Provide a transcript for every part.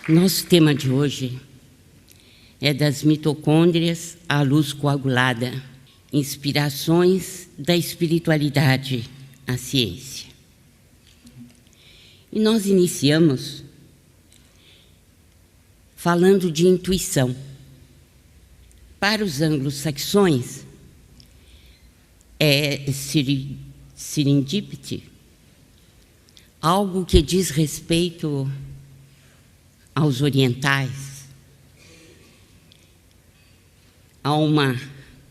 Nosso tema de hoje é das mitocôndrias à luz coagulada, inspirações da espiritualidade à ciência. E nós iniciamos falando de intuição. Para os anglo-saxões, é serendipity, algo que diz respeito aos orientais, a uma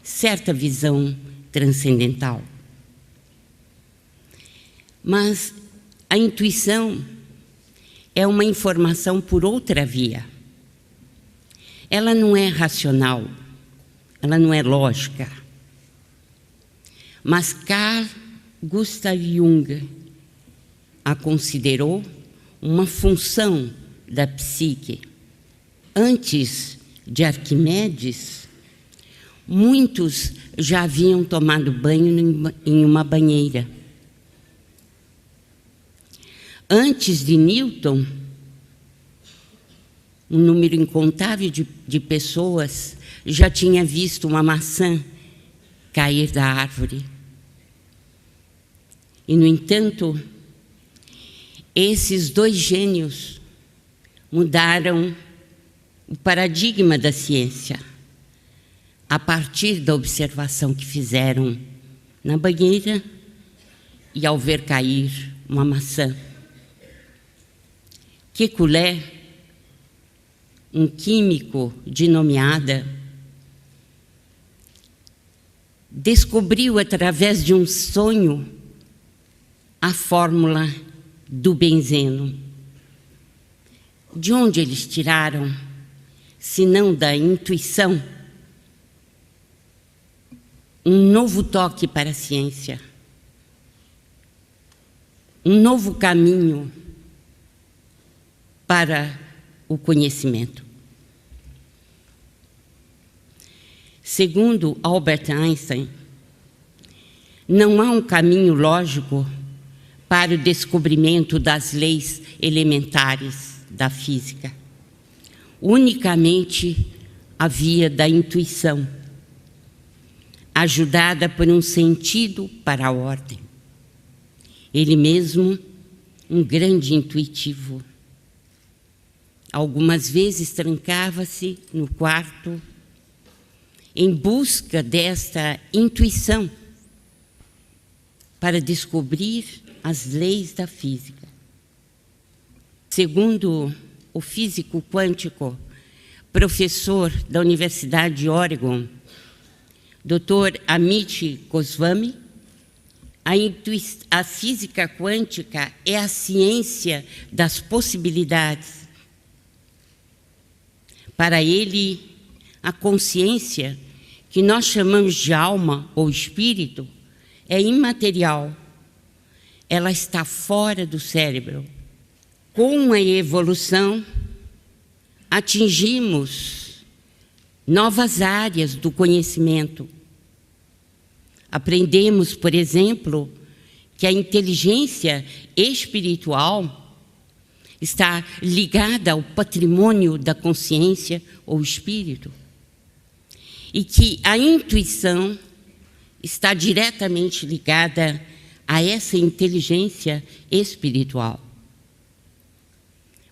certa visão transcendental. Mas a intuição é uma informação por outra via. Ela não é racional, ela não é lógica. Mas Carl Gustav Jung a considerou uma função da psique. Antes de Arquimedes, muitos já haviam tomado banho em uma banheira. Antes de Newton, um número incontável de pessoas já tinha visto uma maçã cair da árvore. E, no entanto, esses dois gênios mudaram o paradigma da ciência a partir da observação que fizeram na banheira e ao ver cair uma maçã. Kekulé, um químico de nomeada, descobriu através de um sonho a fórmula do benzeno. De onde eles tiraram, se não da intuição, um novo toque para a ciência, um novo caminho para o conhecimento. Segundo Albert Einstein, não há um caminho lógico para o descobrimento das leis elementares da física. Unicamente a via da intuição, ajudada por um sentido para a ordem. Ele mesmo, um grande intuitivo. Algumas vezes trancava-se no quarto em busca desta intuição para descobrir as leis da física. Segundo o físico quântico, professor da Universidade de Oregon, Dr. Amit Goswami, a física quântica é a ciência das possibilidades. Para ele, a consciência, que nós chamamos de alma ou espírito, é imaterial. Ela está fora do cérebro. Com a evolução, atingimos novas áreas do conhecimento. Aprendemos, por exemplo, que a inteligência espiritual está ligada ao patrimônio da consciência ou espírito, e que a intuição está diretamente ligada a essa inteligência espiritual.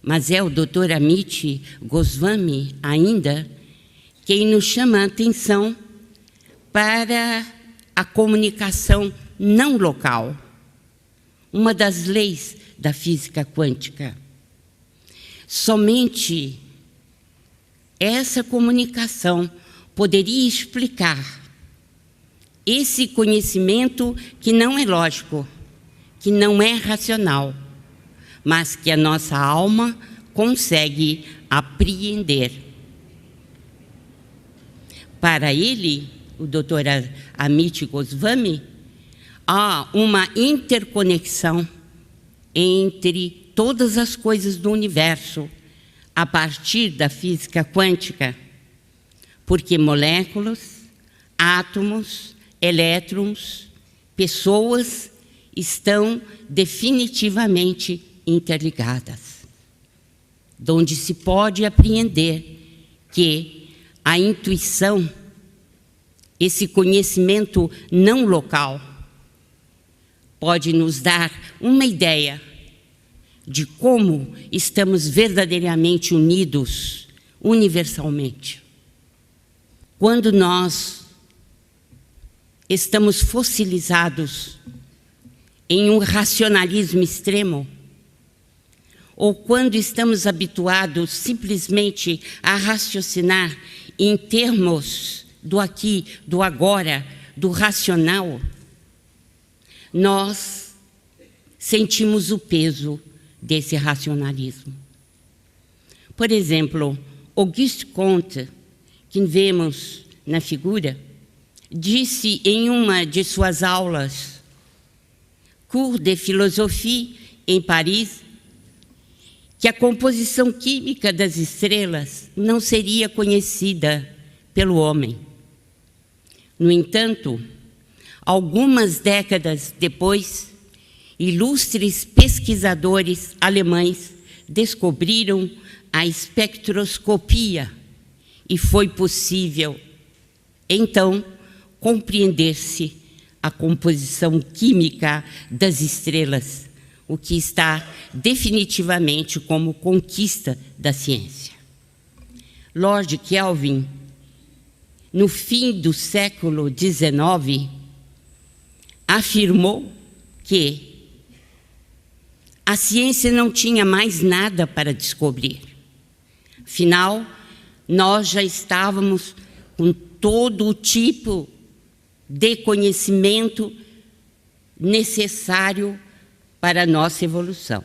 Mas é o Dr. Amit Goswami ainda quem nos chama a atenção para a comunicação não local, uma das leis da física quântica. Somente essa comunicação poderia explicar esse conhecimento que não é lógico, que não é racional, mas que a nossa alma consegue apreender. Para ele, o Dr. Amit Goswami, há uma interconexão entre todas as coisas do universo a partir da física quântica, porque moléculas, átomos, elétrons, pessoas estão definitivamente interligadas. onde se pode apreender que a intuição, esse conhecimento não local, pode nos dar uma ideia de como estamos verdadeiramente unidos universalmente. Quando nós estamos fossilizados em um racionalismo extremo, ou quando estamos habituados simplesmente a raciocinar em termos do aqui, do agora, do racional, nós sentimos o peso desse racionalismo. Por exemplo, Auguste Comte, que vemos na figura, disse em uma de suas aulas, Cours de Philosophie, em Paris, que a composição química das estrelas não seria conhecida pelo homem. No entanto, algumas décadas depois, ilustres pesquisadores alemães descobriram a espectroscopia e foi possível, então, compreender-se a composição química das estrelas, o que está definitivamente como conquista da ciência. Lord Kelvin, no fim do século XIX, afirmou que a ciência não tinha mais nada para descobrir. Afinal, nós já estávamos com todo o tipo de conhecimento necessário para a nossa evolução.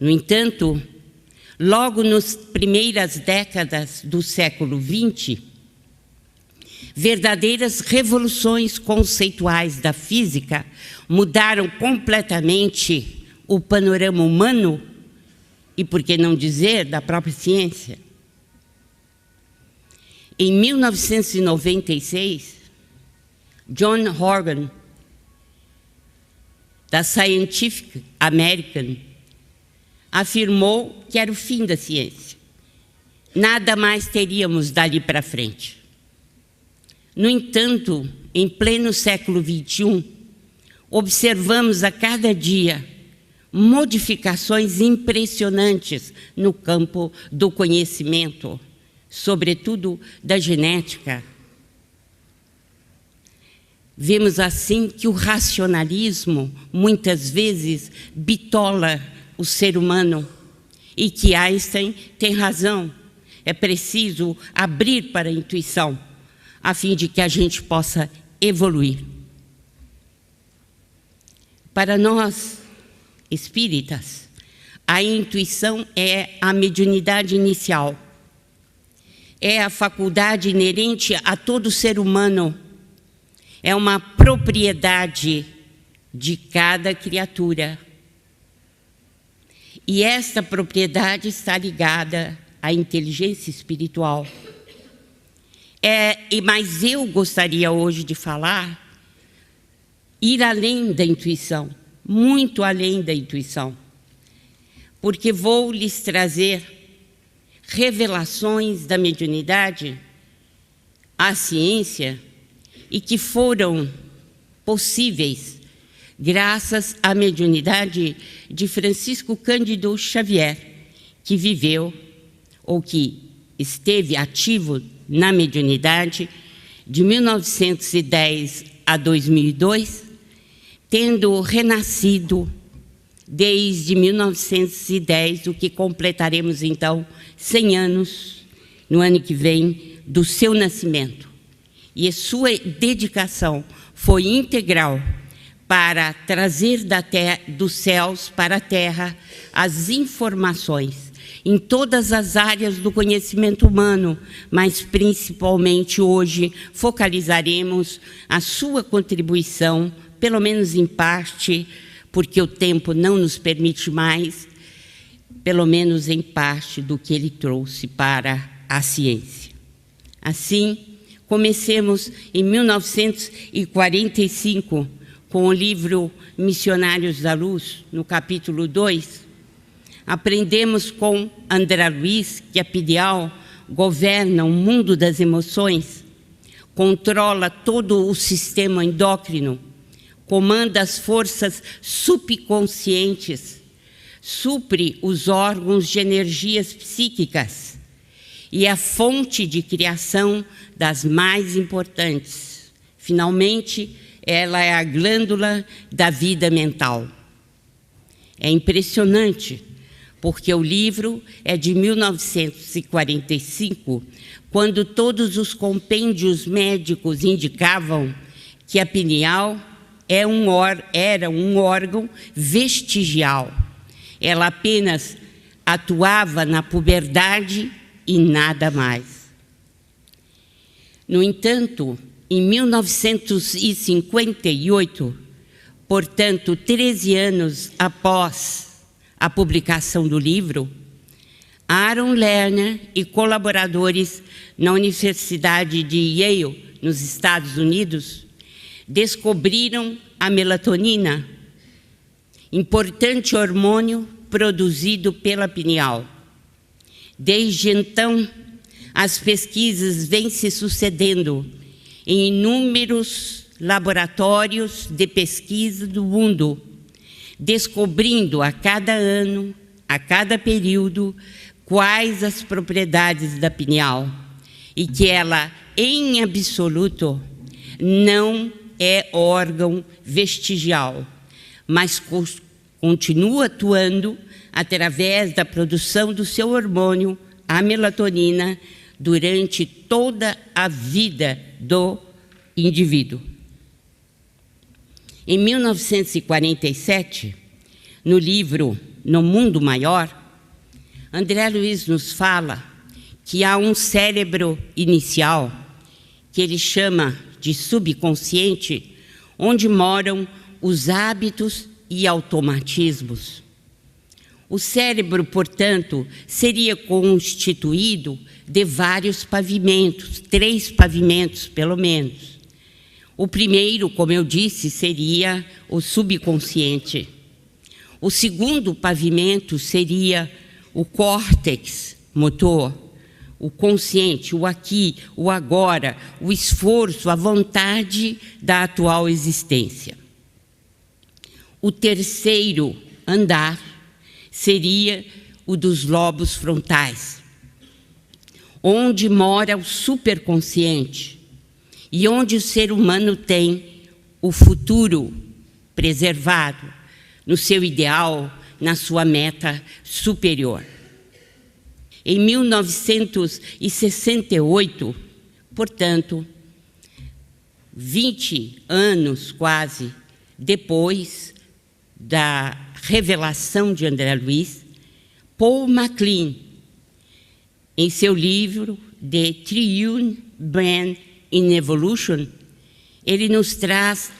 No entanto, logo nas primeiras décadas do século XX, verdadeiras revoluções conceituais da física mudaram completamente o panorama humano e, por que não dizer, da própria ciência. Em 1996, John Horgan, da Scientific American, afirmou que era o fim da ciência. Nada mais teríamos dali para frente. No entanto, em pleno século XXI, observamos a cada dia modificações impressionantes no campo do conhecimento, sobretudo da genética. Vemos assim que o racionalismo, muitas vezes, bitola o ser humano e que Einstein tem razão. É preciso abrir para a intuição, a fim de que a gente possa evoluir. Para nós, espíritas, a intuição é a mediunidade inicial. É a faculdade inerente a todo ser humano. É uma propriedade de cada criatura. E esta propriedade está ligada à inteligência espiritual. Mas eu gostaria hoje de falar, ir além da intuição, muito além da intuição, porque vou lhes trazer revelações da mediunidade à ciência e que foram possíveis graças à mediunidade de Francisco Cândido Xavier, que viveu ou que esteve ativo na mediunidade de 1910 a 2002, tendo renascido desde 1910, o que completaremos então 100 anos no ano que vem do seu nascimento. E a sua dedicação foi integral para trazer dos céus para a terra as informações em todas as áreas do conhecimento humano, mas principalmente hoje focalizaremos a sua contribuição, pelo menos em parte, porque o tempo não nos permite mais, pelo menos em parte do que ele trouxe para a ciência. Assim, comecemos em 1945 com o livro Missionários da Luz, no capítulo 2, aprendemos com André Luiz que a pineal governa o mundo das emoções, controla todo o sistema endócrino, comanda as forças subconscientes, supre os órgãos de energias psíquicas e é a fonte de criação das mais importantes. Finalmente, ela é a glândula da vida mental. É impressionante, porque o livro é de 1945, quando todos os compêndios médicos indicavam que a pineal era um órgão vestigial. Ela apenas atuava na puberdade e nada mais. No entanto, em 1958, portanto, 13 anos após a publicação do livro, Aaron Lerner e colaboradores na Universidade de Yale, nos Estados Unidos, descobriram a melatonina, importante hormônio produzido pela pineal. Desde então, as pesquisas vêm se sucedendo em inúmeros laboratórios de pesquisa do mundo, descobrindo a cada ano, a cada período, quais as propriedades da pineal e que ela, em absoluto, não é órgão vestigial, mas continua atuando através da produção do seu hormônio, a melatonina, durante toda a vida do indivíduo. Em 1947, no livro No Mundo Maior, André Luiz nos fala que há um cérebro inicial, que ele chama de subconsciente, onde moram os hábitos e automatismos. O cérebro, portanto, seria constituído de vários pavimentos, 3 pavimentos, pelo menos. O primeiro, como eu disse, seria o subconsciente. O segundo pavimento seria o córtex motor, o consciente, o aqui, o agora, o esforço, a vontade da atual existência. O terceiro andar seria o dos lobos frontais, onde mora o superconsciente e onde o ser humano tem o futuro preservado no seu ideal, na sua meta superior. Em 1968, portanto, 20 anos quase depois da revelação de André Luiz, Paul MacLean, em seu livro The Triune Brain in Evolution, ele nos traz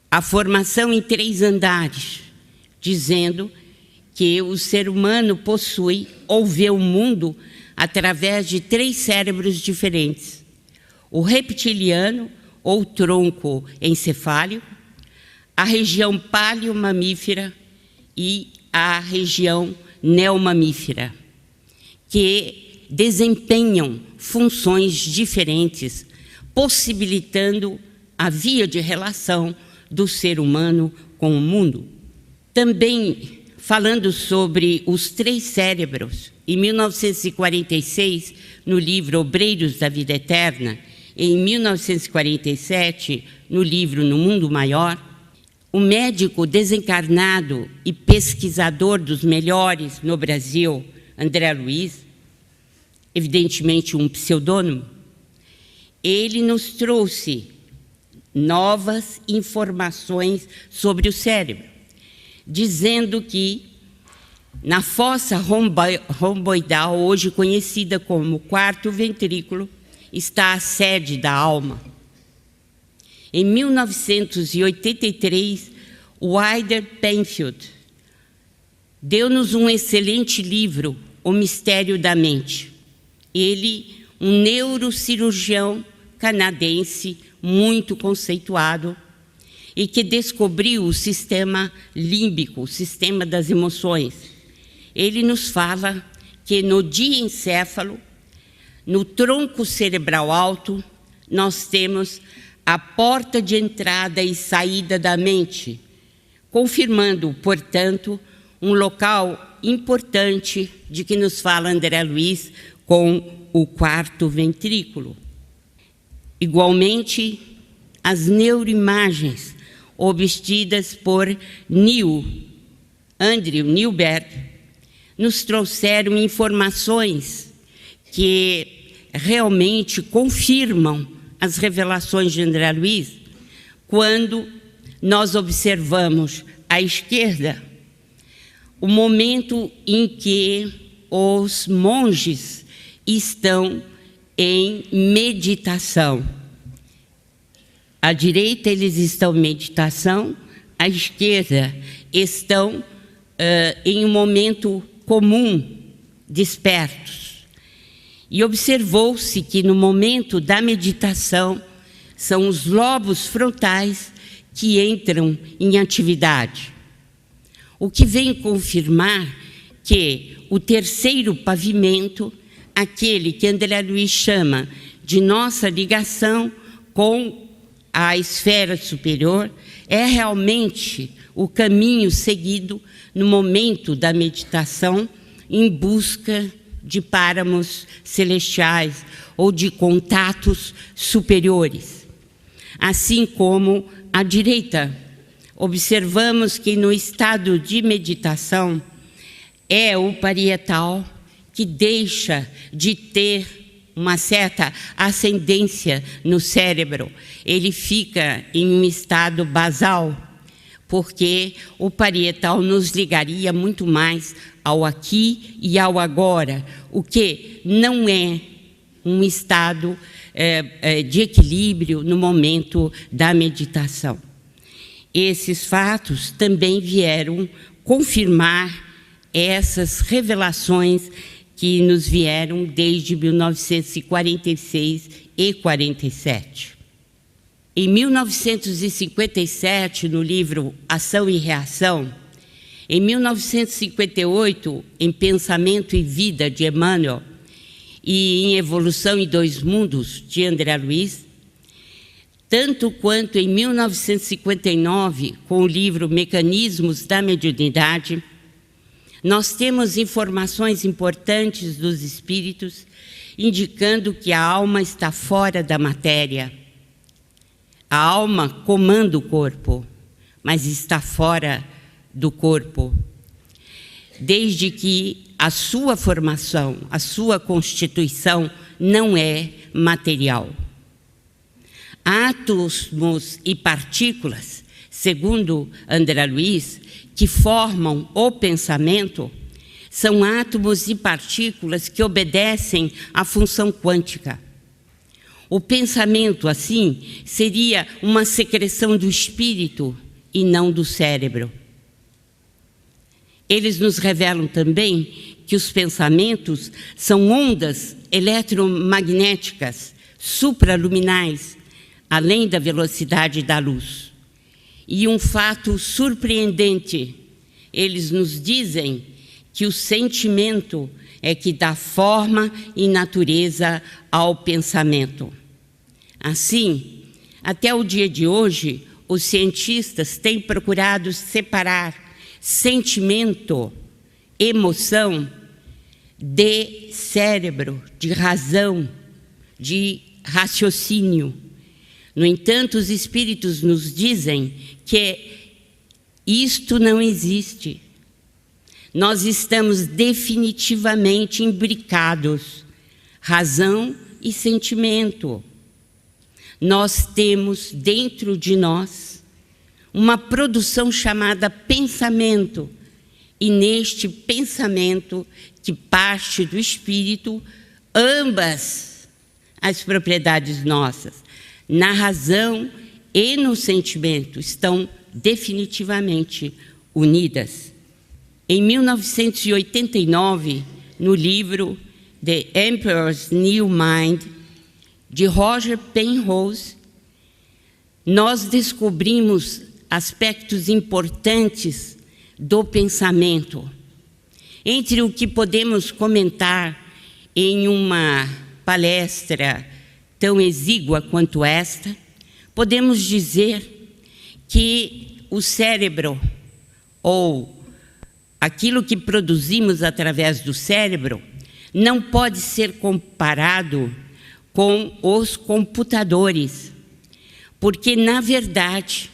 a formação em 3 andares, dizendo que o ser humano possui ou vê o mundo através de 3 cérebros diferentes: o reptiliano ou tronco encefálico, a região paleomamífera e a região neomamífera, que desempenham funções diferentes, possibilitando a via de relação do ser humano com o mundo. Também, falando sobre os 3 cérebros, em 1946, no livro Obreiros da Vida Eterna, e em 1947, no livro No Mundo Maior, o médico desencarnado e pesquisador dos melhores no Brasil, André Luiz, evidentemente um pseudônimo, ele nos trouxe novas informações sobre o cérebro, dizendo que na fossa romboidal, hoje conhecida como 4º ventrículo, está a sede da alma. Em 1983, Wilder Penfield deu-nos um excelente livro, O Mistério da Mente. Ele, um neurocirurgião canadense muito conceituado e que descobriu o sistema límbico, o sistema das emoções, ele nos fala que no diencéfalo, no tronco cerebral alto, nós temos a porta de entrada e saída da mente, confirmando, portanto, um local importante de que nos fala André Luiz com o quarto ventrículo. Igualmente, as neuroimagens obtidas por Andrew Newberg nos trouxeram informações que realmente confirmam as revelações de André Luiz quando nós observamos à esquerda o momento em que os monges estão em meditação. À direita eles estão em meditação, à esquerda estão em um momento comum, despertos. E observou-se que no momento da meditação são os lobos frontais que entram em atividade. O que vem confirmar que o terceiro pavimento, aquele que André Luiz chama de nossa ligação com a esfera superior, é realmente o caminho seguido no momento da meditação em busca de páramos celestiais ou de contatos superiores. Assim como à direita, observamos que no estado de meditação é o parietal que deixa de ter uma certa ascendência no cérebro. Ele fica em um estado basal, porque o parietal nos ligaria muito mais ao aqui e ao agora, o que não é um estado de equilíbrio no momento da meditação. Esses fatos também vieram confirmar essas revelações que nos vieram desde 1946 e 47. Em 1957, no livro Ação e Reação, em 1958, em Pensamento e Vida, de Emmanuel, e em Evolução em Dois Mundos, de André Luiz, tanto quanto em 1959, com o livro Mecanismos da Mediunidade, nós temos informações importantes dos espíritos indicando que a alma está fora da matéria. A alma comanda o corpo, mas está fora do corpo. Desde que a sua formação, a sua constituição não é material. Átomos e partículas, segundo André Luiz, que formam o pensamento, são átomos e partículas que obedecem à função quântica. O pensamento, assim, seria uma secreção do espírito e não do cérebro. Eles nos revelam também que os pensamentos são ondas eletromagnéticas supraluminais, além da velocidade da luz. E um fato surpreendente, eles nos dizem que o sentimento é que dá forma e natureza ao pensamento. Assim, até o dia de hoje, os cientistas têm procurado separar sentimento, emoção, de cérebro, de razão, de raciocínio. No entanto, os espíritos nos dizem que isto não existe. Nós estamos definitivamente imbricados, razão e sentimento. Nós temos dentro de nós uma produção chamada pensamento, e neste pensamento que parte do espírito, ambas as propriedades nossas, na razão e no sentimento, estão definitivamente unidas. Em 1989, no livro The Emperor's New Mind, de Roger Penrose, nós descobrimos aspectos importantes do pensamento. Entre o que podemos comentar em uma palestra tão exígua quanto esta, podemos dizer que o cérebro, ou aquilo que produzimos através do cérebro, não pode ser comparado com os computadores, porque, na verdade,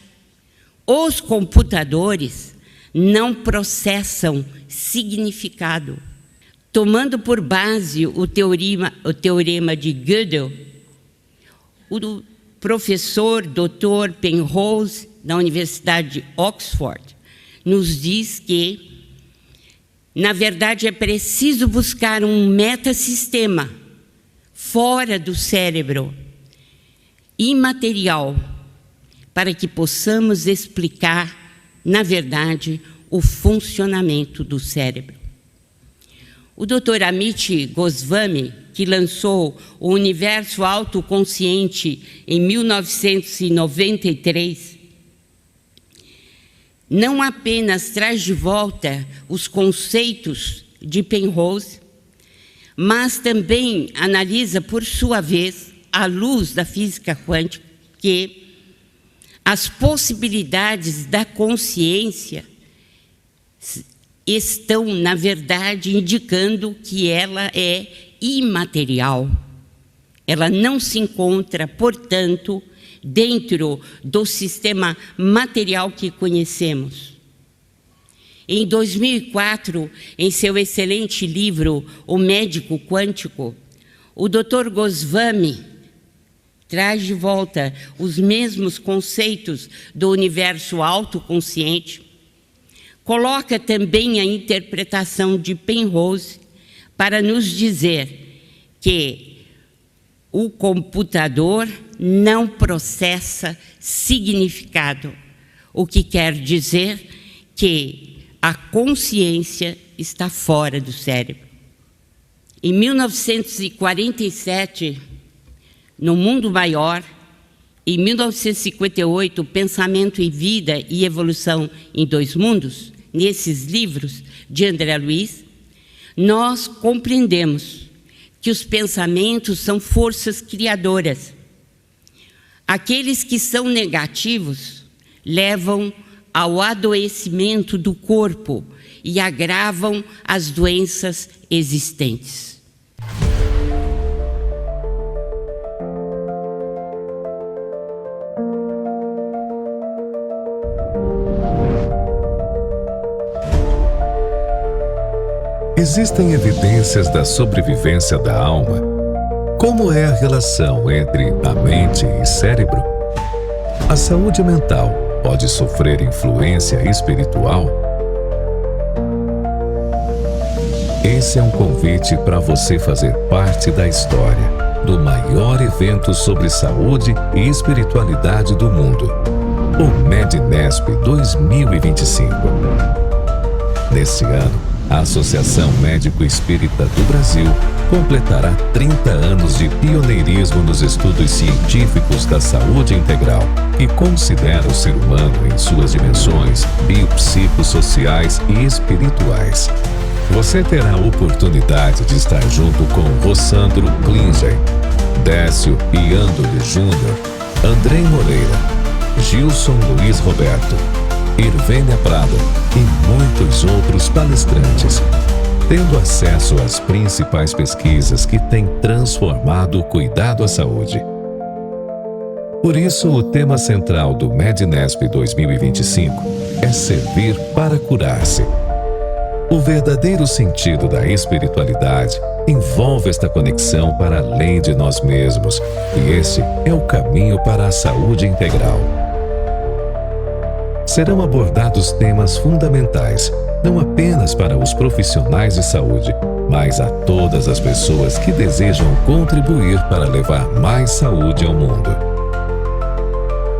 os computadores não processam significado. Tomando por base o teorema de Gödel, o professor Dr. Penrose, da Universidade de Oxford, nos diz que, na verdade, é preciso buscar um metasistema fora do cérebro, imaterial, para que possamos explicar, na verdade, o funcionamento do cérebro. O Dr. Amit Goswami, que lançou o Universo Autoconsciente em 1993, não apenas traz de volta os conceitos de Penrose, mas também analisa, por sua vez, à luz da física quântica, que as possibilidades da consciência estão, na verdade, indicando que ela é imaterial. Ela não se encontra, portanto, dentro do sistema material que conhecemos. Em 2004, em seu excelente livro O Médico Quântico, o Dr. Goswami traz de volta os mesmos conceitos do universo autoconsciente, coloca também a interpretação de Penrose para nos dizer que o computador não processa significado, o que quer dizer que a consciência está fora do cérebro. Em 1947, no Mundo Maior, em 1958, Pensamento e Vida e Evolução em Dois Mundos, nesses livros de André Luiz, nós compreendemos que os pensamentos são forças criadoras. Aqueles que são negativos levam ao adoecimento do corpo e agravam as doenças existentes. Existem evidências da sobrevivência da alma? Como é a relação entre a mente e cérebro? A saúde mental pode sofrer influência espiritual? Esse é um convite para você fazer parte da história do maior evento sobre saúde e espiritualidade do mundo, o MEDNESP 2025. Nesse ano, a Associação Médico Espírita do Brasil completará 30 anos de pioneirismo nos estudos científicos da saúde integral, que considera o ser humano em suas dimensões biopsicossociais e espirituais. Você terá a oportunidade de estar junto com Rossandro Klinger, Décio e Andoli Júnior, Andrei Moreira, Gilson Luiz Roberto, Irvênia Prada e muitos outros palestrantes, tendo acesso às principais pesquisas que têm transformado o cuidado à saúde. Por isso, o tema central do MEDNESP 2025 é servir para curar-se. O verdadeiro sentido da espiritualidade envolve esta conexão para além de nós mesmos, e esse é o caminho para a saúde integral. Serão abordados temas fundamentais, não apenas para os profissionais de saúde, mas a todas as pessoas que desejam contribuir para levar mais saúde ao mundo.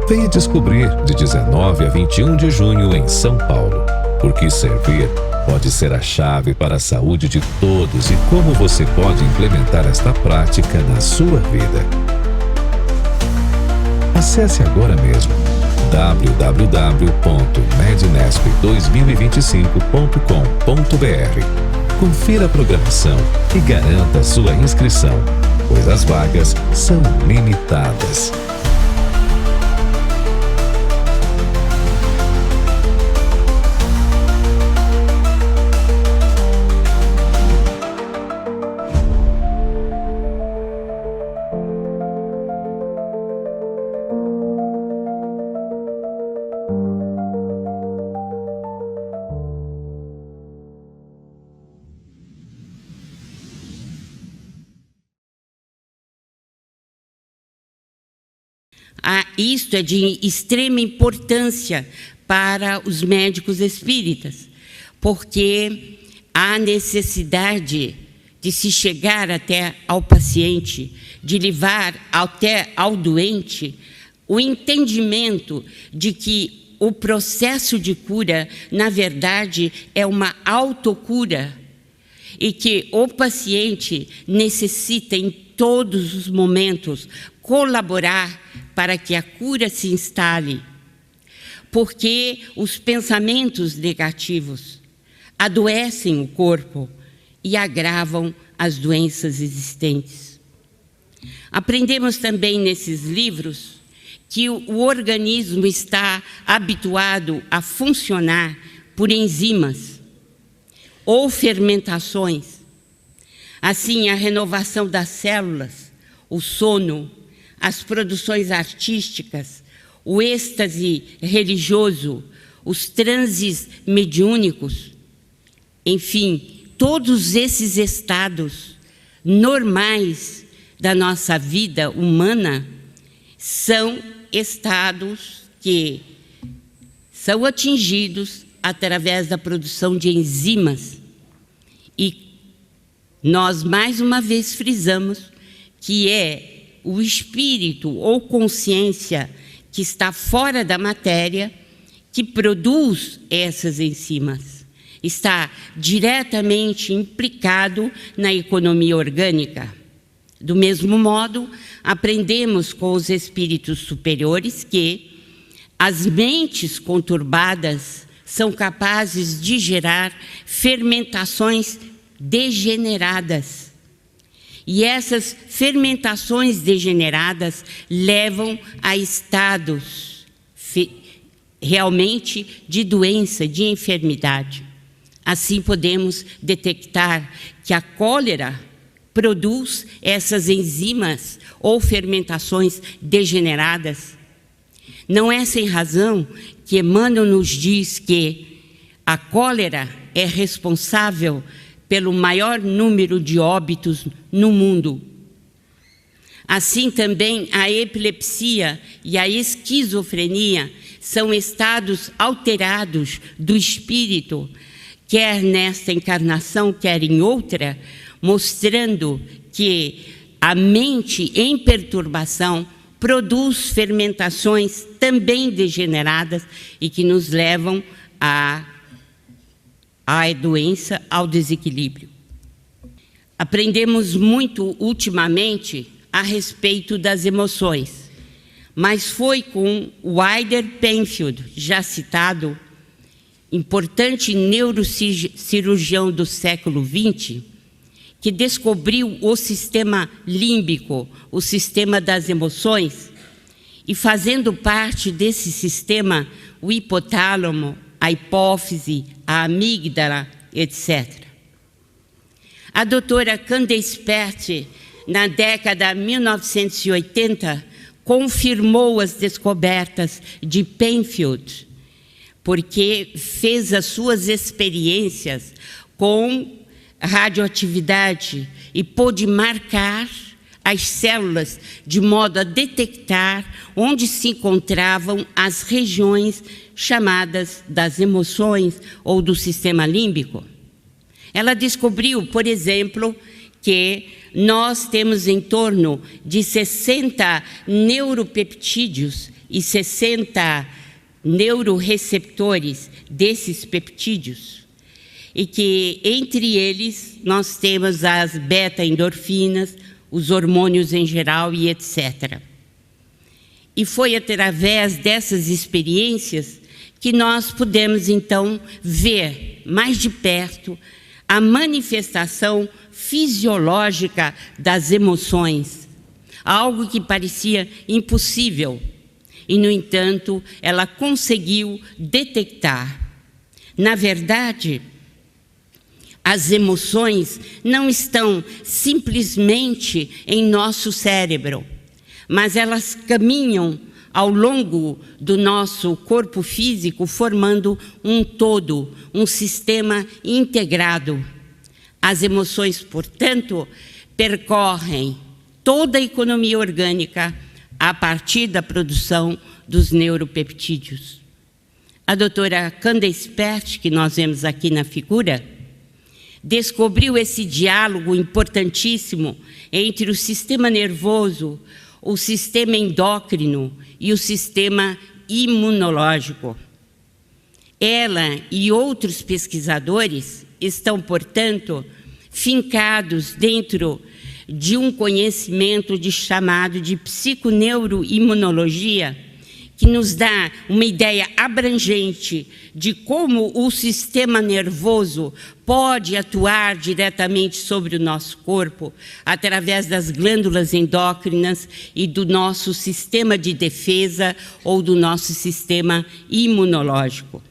Venha descobrir de 19 a 21 de junho em São Paulo, porque servir pode ser a chave para a saúde de todos e como você pode implementar esta prática na sua vida. Acesse agora mesmo www.mednesp2025.com.br Confira a programação e garanta sua inscrição, pois as vagas são limitadas. Isto é de extrema importância para os médicos espíritas, porque há necessidade de se chegar até ao paciente, de levar até ao doente o entendimento de que o processo de cura, na verdade, é uma autocura e que o paciente necessita, em todos os momentos, colaborar para que a cura se instale, porque os pensamentos negativos adoecem o corpo e agravam as doenças existentes. Aprendemos também nesses livros que o organismo está habituado a funcionar por enzimas ou fermentações. Assim, a renovação das células, o sono, as produções artísticas, o êxtase religioso, os transes mediúnicos, enfim, todos esses estados normais da nossa vida humana são estados que são atingidos através da produção de enzimas. E nós, mais uma vez, frisamos que é o espírito ou consciência que está fora da matéria que produz essas enzimas. Está diretamente implicado na economia orgânica. Do mesmo modo, aprendemos com os espíritos superiores que as mentes conturbadas são capazes de gerar fermentações degeneradas. E essas fermentações degeneradas levam a estados realmente de doença, de enfermidade. Assim podemos detectar que a cólera produz essas enzimas ou fermentações degeneradas. Não é sem razão que Emmanuel nos diz que a cólera é responsável pelo maior número de óbitos no mundo. Assim também a epilepsia e a esquizofrenia são estados alterados do espírito, quer nesta encarnação, quer em outra, mostrando que a mente em perturbação produz fermentações também degeneradas e que nos levam à doença, ao desequilíbrio. Aprendemos muito ultimamente a respeito das emoções, mas foi com Wider Penfield, já citado, importante neurocirurgião do século XX, que descobriu o sistema límbico, o sistema das emoções, e fazendo parte desse sistema, o hipotálamo, a hipófise, a amígdala, etc. A doutora Candace Pert, na década de 1980, confirmou as descobertas de Penfield, porque fez as suas experiências com radioatividade e pôde marcar as células de modo a detectar onde se encontravam as regiões chamadas das emoções ou do sistema límbico. Ela descobriu, por exemplo, que nós temos em torno de 60 neuropeptídeos e 60 neuroreceptores desses peptídeos, e que entre eles nós temos as beta-endorfinas, os hormônios em geral e etc. E foi através dessas experiências que nós pudemos então ver mais de perto a manifestação fisiológica das emoções, algo que parecia impossível. E, no entanto, ela conseguiu detectar. Na verdade, as emoções não estão simplesmente em nosso cérebro, mas elas caminham ao longo do nosso corpo físico, formando um todo, um sistema integrado. As emoções, portanto, percorrem toda a economia orgânica a partir da produção dos neuropeptídeos. A doutora Candace Pert, que nós vemos aqui na figura, descobriu esse diálogo importantíssimo entre o sistema nervoso, o sistema endócrino e o sistema imunológico. Ela e outros pesquisadores estão, portanto, fincados dentro de um conhecimento chamado de psiconeuroimunologia, que nos dá uma ideia abrangente de como o sistema nervoso pode atuar diretamente sobre o nosso corpo, através das glândulas endócrinas e do nosso sistema de defesa ou do nosso sistema imunológico.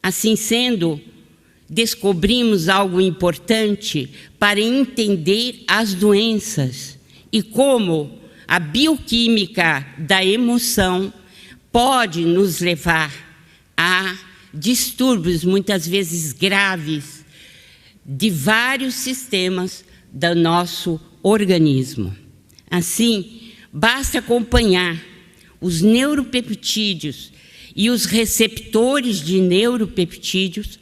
Assim sendo, descobrimos algo importante para entender as doenças e como a bioquímica da emoção pode nos levar a distúrbios, muitas vezes graves, de vários sistemas do nosso organismo. Assim, basta acompanhar os neuropeptídeos e os receptores de neuropeptídeos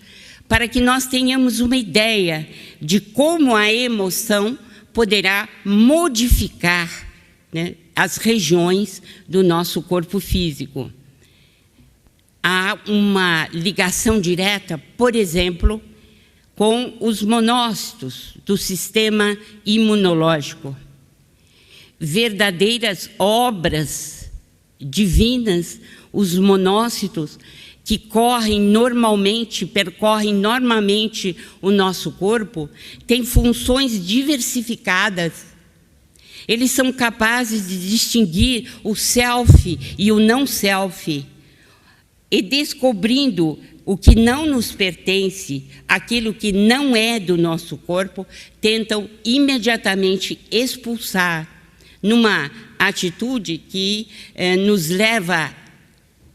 para que nós tenhamos uma ideia de como a emoção poderá modificar, né, as regiões do nosso corpo físico. Há uma ligação direta, por exemplo, com os monócitos do sistema imunológico. Verdadeiras obras divinas, os monócitos, que percorrem normalmente o nosso corpo, têm funções diversificadas. Eles são capazes de distinguir o self e o não self, e descobrindo o que não nos pertence, aquilo que não é do nosso corpo, tentam imediatamente expulsar, numa atitude que nos leva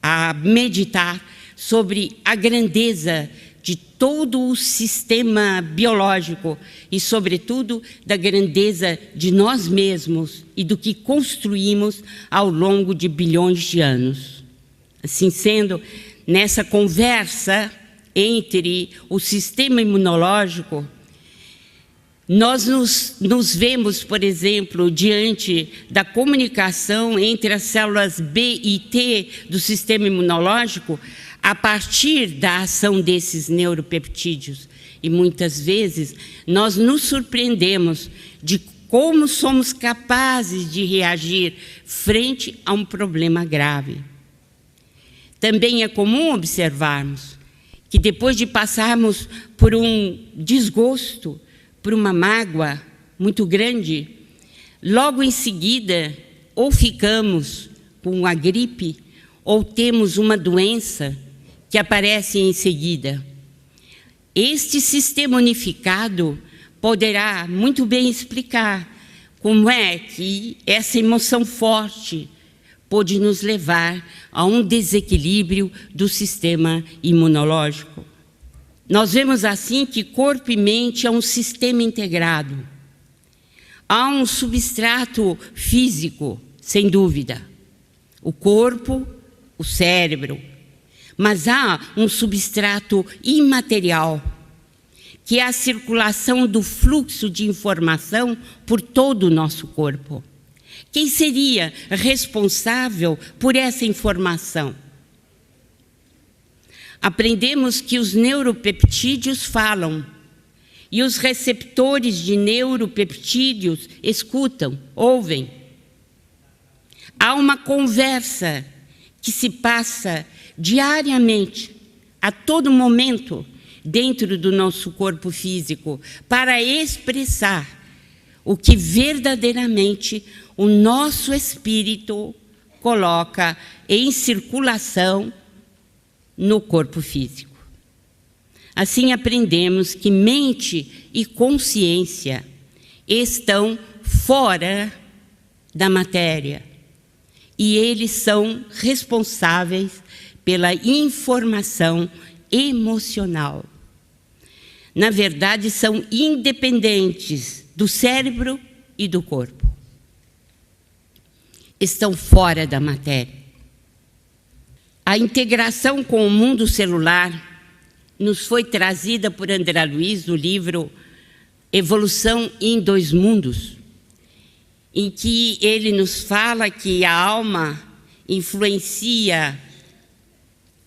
a meditar sobre a grandeza de todo o sistema biológico e, sobretudo, da grandeza de nós mesmos e do que construímos ao longo de bilhões de anos. Assim sendo, nessa conversa entre o sistema imunológico, nós nos vemos, por exemplo, diante da comunicação entre as células B e T do sistema imunológico, a partir da ação desses neuropeptídeos. E muitas vezes nós nos surpreendemos de como somos capazes de reagir frente a um problema grave. Também é comum observarmos que depois de passarmos por um desgosto, por uma mágoa muito grande, logo em seguida ou ficamos com a gripe ou temos uma doença que aparece em seguida. Este sistema unificado poderá muito bem explicar como é que essa emoção forte pode nos levar a um desequilíbrio do sistema imunológico. Nós vemos assim que corpo e mente é um sistema integrado. Há um substrato físico, sem dúvida, o corpo, o cérebro, mas há um substrato imaterial, que é a circulação do fluxo de informação por todo o nosso corpo. Quem seria responsável por essa informação? Aprendemos que os neuropeptídeos falam e os receptores de neuropeptídeos escutam, ouvem. Há uma conversa que se passa diariamente, a todo momento, dentro do nosso corpo físico para expressar o que verdadeiramente o nosso espírito coloca em circulação no corpo físico. Assim aprendemos que mente e consciência estão fora da matéria e eles são responsáveis pela informação emocional. Na verdade, são independentes do cérebro e do corpo. Estão fora da matéria. A integração com o mundo celular nos foi trazida por André Luiz no livro Evolução em Dois Mundos, em que ele nos fala que a alma influencia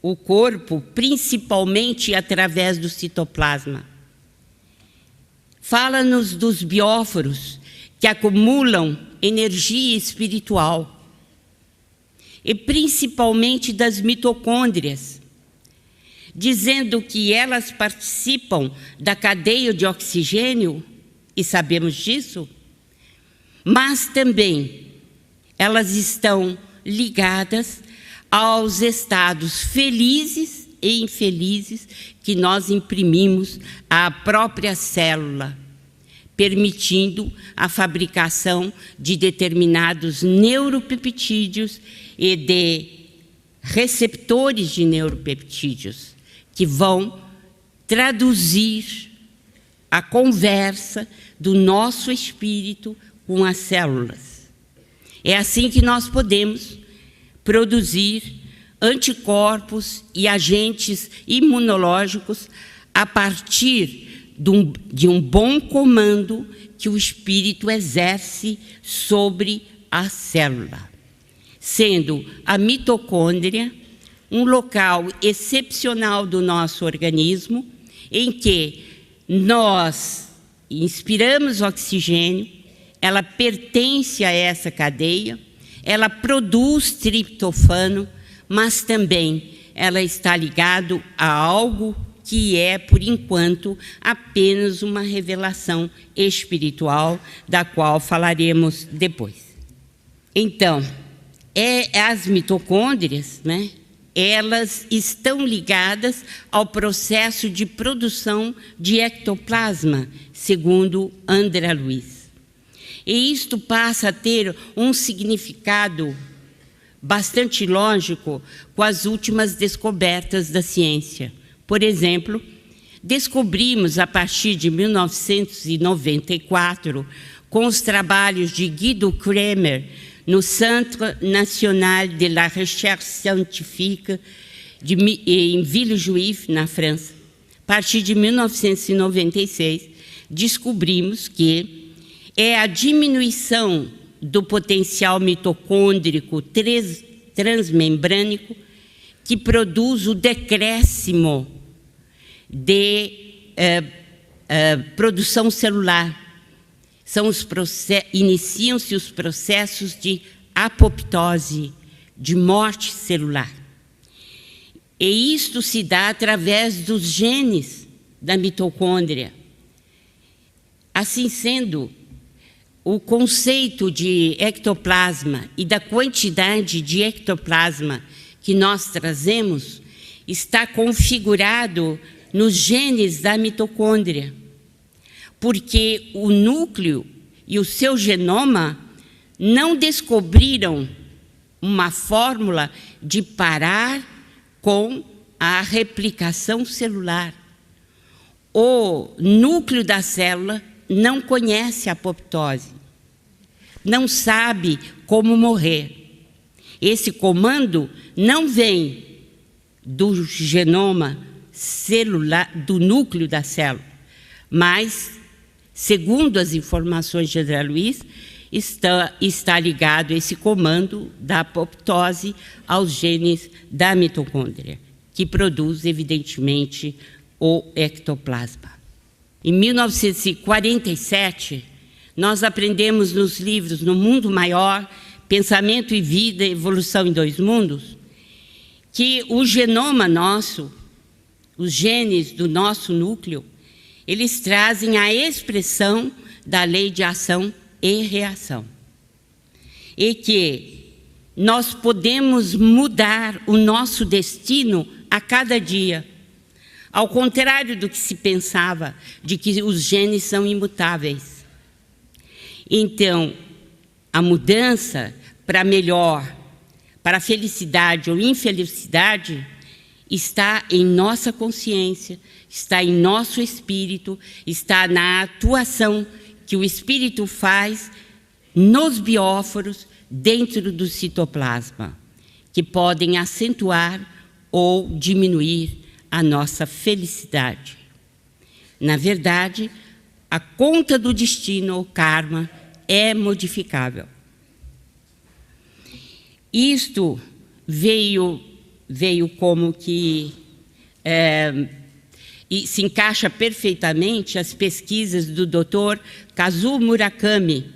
o corpo principalmente através do citoplasma. Fala-nos dos bióforos que acumulam energia espiritual e principalmente das mitocôndrias, dizendo que elas participam da cadeia de oxigênio, e sabemos disso, mas também elas estão ligadas aos estados felizes e infelizes que nós imprimimos à própria célula, permitindo a fabricação de determinados neuropeptídeos e de receptores de neuropeptídeos, que vão traduzir a conversa do nosso espírito com as células. É assim que nós podemos produzir anticorpos e agentes imunológicos a partir de um bom comando que o espírito exerce sobre a célula, sendo a mitocôndria um local excepcional do nosso organismo em que nós inspiramos oxigênio, ela pertence a essa cadeia, ela produz triptofano, mas também ela está ligada a algo que é, por enquanto, apenas uma revelação espiritual, da qual falaremos depois. Então, as mitocôndrias, né, elas estão ligadas ao processo de produção de ectoplasma, segundo André Luiz. E isto passa a ter um significado bastante lógico com as últimas descobertas da ciência. Por exemplo, descobrimos a partir de 1994, com os trabalhos de Guido Kremer, no Centre National de la Recherche Scientifique em Villejuif, na França. A partir de 1996, descobrimos que é a diminuição do potencial mitocôndrico transmembrânico que produz o decréscimo de produção celular. Iniciam-se os processos de apoptose, de morte celular. E isto se dá através dos genes da mitocôndria. Assim sendo, o conceito de ectoplasma e da quantidade de ectoplasma que nós trazemos está configurado nos genes da mitocôndria, porque o núcleo e o seu genoma não descobriram uma fórmula de parar com a replicação celular. O núcleo da célula não conhece a apoptose, não sabe como morrer. Esse comando não vem do genoma celular, do núcleo da célula, mas, segundo as informações de André Luiz, está ligado esse comando da apoptose aos genes da mitocôndria, que produz, evidentemente, o ectoplasma. Em 1947, nós aprendemos nos livros No Mundo Maior, Pensamento e Vida, Evolução em Dois Mundos, que o genoma nosso, os genes do nosso núcleo, eles trazem a expressão da lei de ação e reação. E que nós podemos mudar o nosso destino a cada dia. Ao contrário do que se pensava, de que os genes são imutáveis. Então, a mudança para melhor, para felicidade ou infelicidade, está em nossa consciência, está em nosso espírito, está na atuação que o espírito faz nos bióforos dentro do citoplasma, que podem acentuar ou diminuir a nossa felicidade. Na verdade, a conta do destino ou karma é modificável. Isto veio como que e se encaixa perfeitamente as pesquisas do Dr. Kazuo Murakami,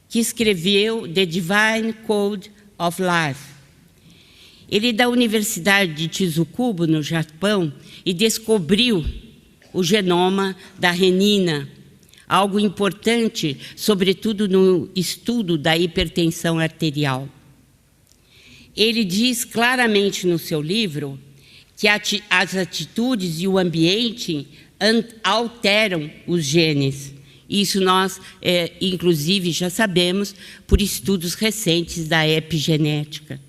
que escreveu The Divine Code of Life. Ele é da Universidade de Tsukuba, no Japão, e descobriu o genoma da renina, algo importante, sobretudo no estudo da hipertensão arterial. Ele diz claramente no seu livro que as atitudes e o ambiente alteram os genes. Isso nós, inclusive, já sabemos por estudos recentes da epigenética.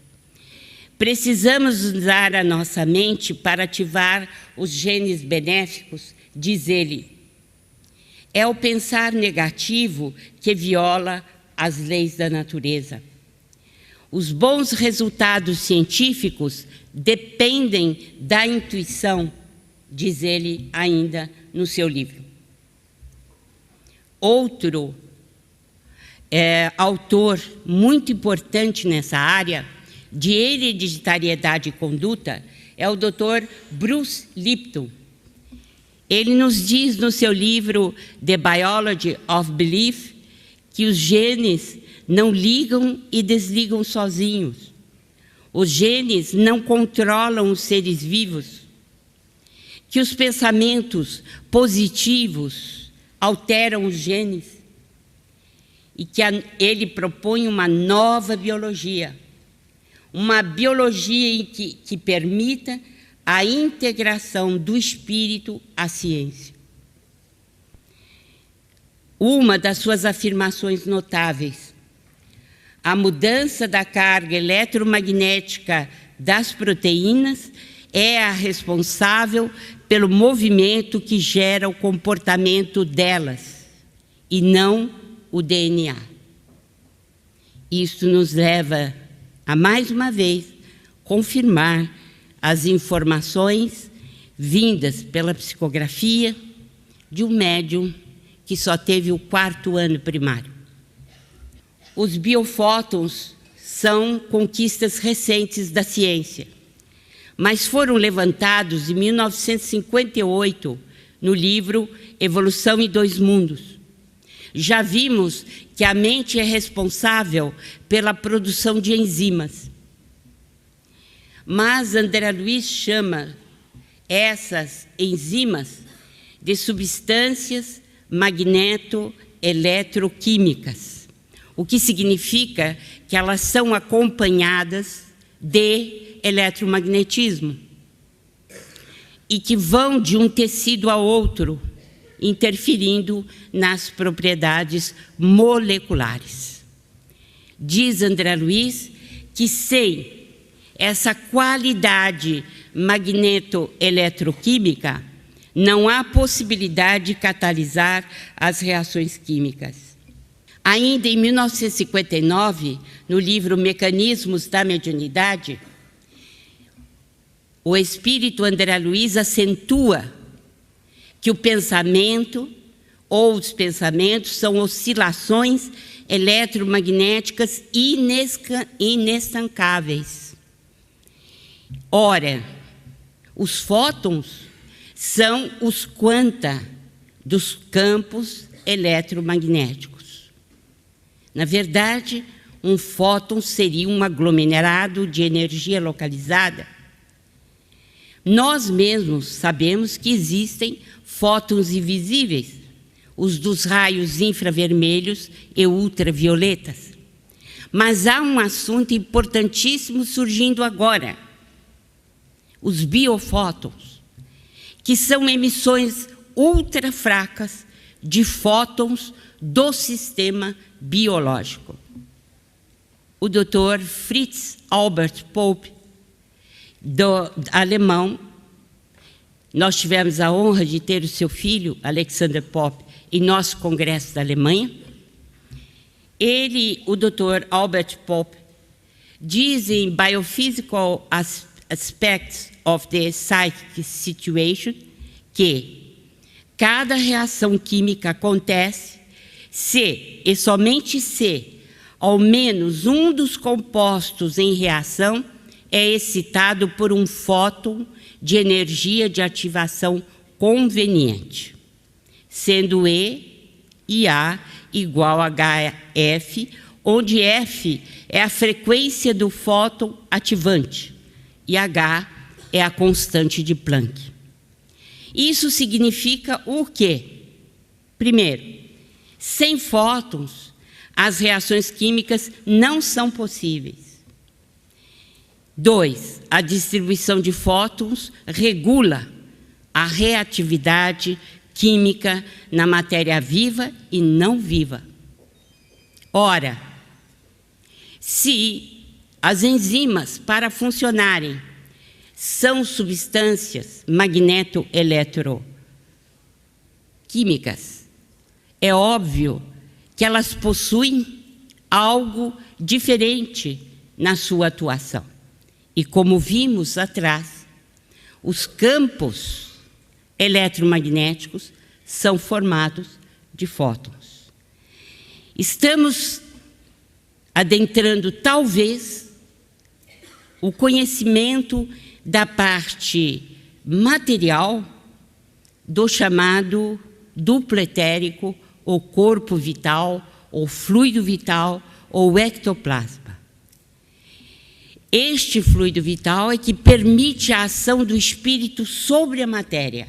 Precisamos usar a nossa mente para ativar os genes benéficos, diz ele. É o pensar negativo que viola as leis da natureza. Os bons resultados científicos dependem da intuição, diz ele ainda no seu livro. Outro autor muito importante nessa área de hereditariedade e conduta é o Dr. Bruce Lipton. Ele nos diz no seu livro The Biology of Belief que os genes não ligam e desligam sozinhos. Os genes não controlam os seres vivos. Que os pensamentos positivos alteram os genes. E que ele propõe uma nova biologia. Uma biologia que permita a integração do espírito à ciência. Uma das suas afirmações notáveis: a mudança da carga eletromagnética das proteínas é a responsável pelo movimento que gera o comportamento delas, e não o DNA. Isso nos leva a, mais uma vez, confirmar as informações vindas pela psicografia de um médium que só teve o 4º ano primário. Os biofótons são conquistas recentes da ciência, mas foram levantados em 1958 no livro Evolução em Dois Mundos. Já vimos que a mente é responsável pela produção de enzimas. Mas André Luiz chama essas enzimas de substâncias magneto-eletroquímicas, o que significa que elas são acompanhadas de eletromagnetismo e que vão de um tecido a outro, interferindo nas propriedades moleculares. Diz André Luiz que sem essa qualidade magneto-eletroquímica, não há possibilidade de catalisar as reações químicas. Ainda em 1959, no livro Mecanismos da Mediunidade, o espírito André Luiz acentua que o pensamento ou os pensamentos são oscilações eletromagnéticas inestancáveis. Ora, os fótons são os quanta dos campos eletromagnéticos. Na verdade, um fóton seria um aglomerado de energia localizada, Nós mesmos sabemos que existem fótons invisíveis, os dos raios infravermelhos e ultravioletas. Mas há um assunto importantíssimo surgindo agora: os biofótons, que são emissões ultra fracas de fótons do sistema biológico. O Dr. Fritz Albert Pope, alemão, nós tivemos a honra de ter o seu filho, Alexander Pope, em nosso congresso da Alemanha. O Dr. Albert Pope, diz em Biophysical Aspects of the Psychic Situation que cada reação química acontece se, e somente se, ao menos um dos compostos em reação é excitado por um fóton de energia de ativação conveniente, sendo E e A igual a HF, onde F é a frequência do fóton ativante e H é a constante de Planck. Isso significa o quê? Primeiro, sem fótons, as reações químicas não são possíveis. 2, a distribuição de fótons regula a reatividade química na matéria viva e não viva. Ora, se as enzimas, para funcionarem, são substâncias magneto-eletroquímicas, é óbvio que elas possuem algo diferente na sua atuação. E como vimos atrás, os campos eletromagnéticos são formados de fótons. Estamos adentrando, talvez, o conhecimento da parte material do chamado duplo etérico, ou corpo vital, ou fluido vital, ou ectoplasma. Este fluido vital é que permite a ação do espírito sobre a matéria.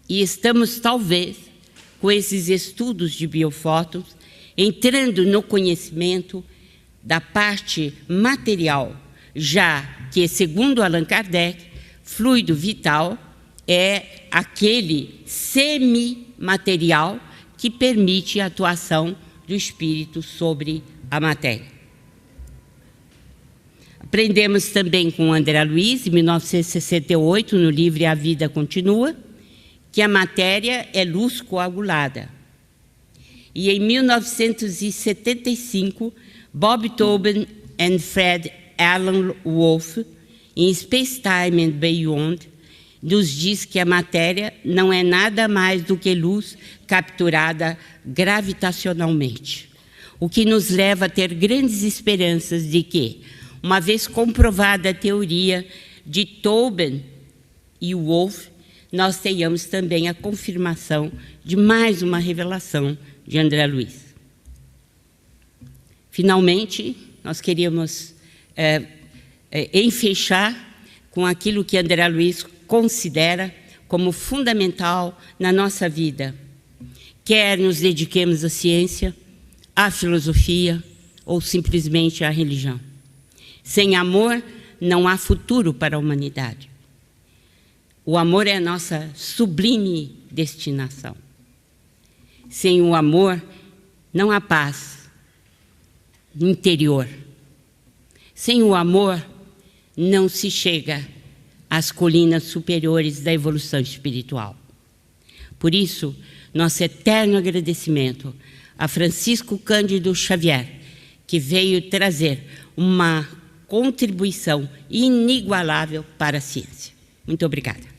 E estamos, talvez, com esses estudos de biofótons, entrando no conhecimento da parte material, já que, segundo Allan Kardec, fluido vital é aquele semimaterial que permite a atuação do espírito sobre a matéria. Aprendemos também com André Luiz, em 1968, no livro A Vida Continua, que a matéria é luz coagulada. E em 1975, Bob Tobin e Fred Alan Wolf, em Space, Time and Beyond, nos diz que a matéria não é nada mais do que luz capturada gravitacionalmente, o que nos leva a ter grandes esperanças de que, uma vez comprovada a teoria de Tobin e Wolf, nós tenhamos também a confirmação de mais uma revelação de André Luiz. Finalmente, nós queríamos enfechar com aquilo que André Luiz considera como fundamental na nossa vida, quer nos dediquemos à ciência, à filosofia ou simplesmente à religião. Sem amor, não há futuro para a humanidade. O amor é a nossa sublime destinação. Sem o amor, não há paz interior. Sem o amor, não se chega às colinas superiores da evolução espiritual. Por isso, nosso eterno agradecimento a Francisco Cândido Xavier, que veio trazer uma contribuição inigualável para a ciência. Muito obrigada.